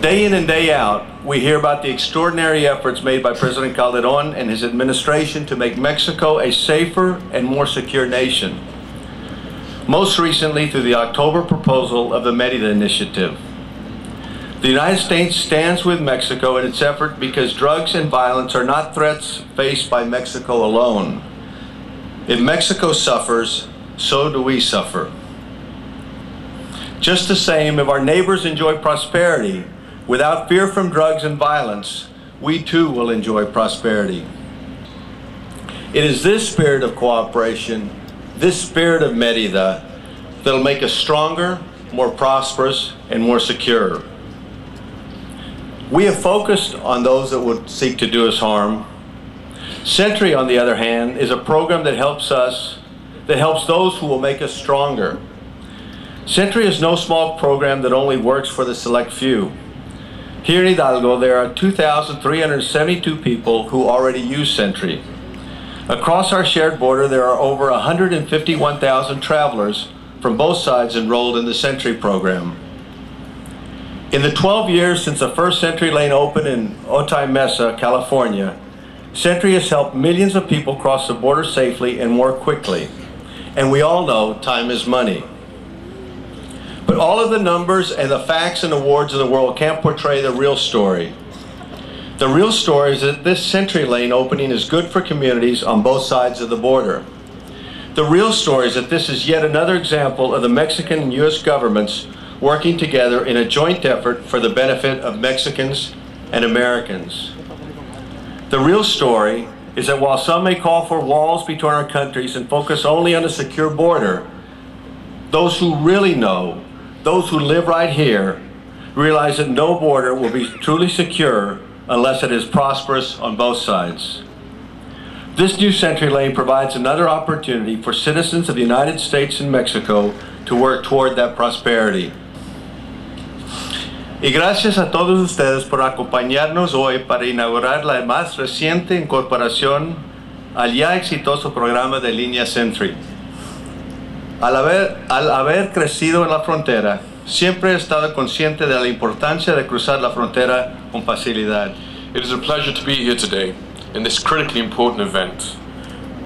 Day in and day out, we hear about the extraordinary efforts made by President Calderón and his administration to make Mexico a safer and more secure nation. Most recently through the October proposal of the Mérida Initiative. The United States stands with Mexico in its effort because drugs and violence are not threats faced by Mexico alone. If Mexico suffers, so do we suffer. Just the same, if our neighbors enjoy prosperity without fear from drugs and violence, we too will enjoy prosperity. It is this spirit of cooperation, this spirit of Mérida, that'll make us stronger, more prosperous, and more secure. We have focused on those that would seek to do us harm. SENTRI, on the other hand, is a program that helps those who will make us stronger. SENTRI is no small program that only works for the select few. Here in Hidalgo, there are 2,372 people who already use SENTRI. Across our shared border, there are over 151,000 travelers from both sides enrolled in the SENTRI program. In the 12 years since the first SENTRI lane opened in Otay Mesa, California, SENTRI has helped millions of people cross the border safely and more quickly. And we all know time is money. But all of the numbers and the facts and awards of the world can't portray the real story. The real story is that this SENTRI lane opening is good for communities on both sides of the border. The real story is that this is yet another example of the Mexican and U.S. governments working together in a joint effort for the benefit of Mexicans and Americans. The real story is that while some may call for walls between our countries and focus only on a secure border, those who really know, those who live right here, realize that no border will be truly secure unless it is prosperous on both sides. This new SENTRI lane provides another opportunity for citizens of the United States and Mexico to work toward that prosperity. Y gracias a todos ustedes por acompañarnos hoy para inaugurar la más reciente incorporación al ya exitoso programa de línea SENTRI. Al haber crecido en la frontera, siempre he estado consciente de la importancia de cruzar la frontera con facilidad. It is a pleasure to be here today in this critically important event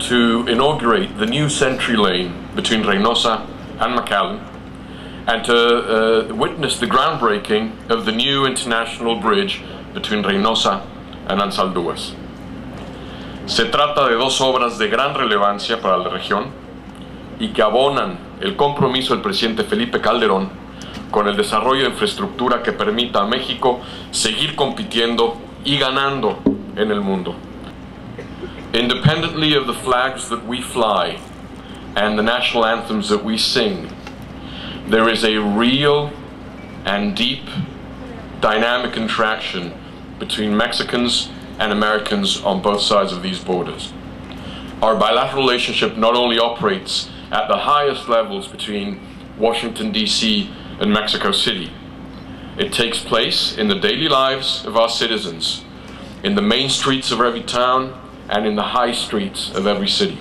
to inaugurate the new SENTRI lane between Reynosa and McAllen and to witness the groundbreaking of the new international bridge between Reynosa and Anzalduas. Se trata de dos obras de gran relevancia para la región y que abonan el compromiso del presidente Felipe Calderón con el desarrollo de infraestructura que permita a México seguir compitiendo y ganando en el mundo. Independently of the flags that we fly and the national anthems that we sing, there is a real and deep dynamic interaction between Mexicans and Americans on both sides of these borders. Our bilateral relationship not only operates at the highest levels between Washington, D.C. and Mexico City. It takes place in the daily lives of our citizens, in the main streets of every town, and in the high streets of every city.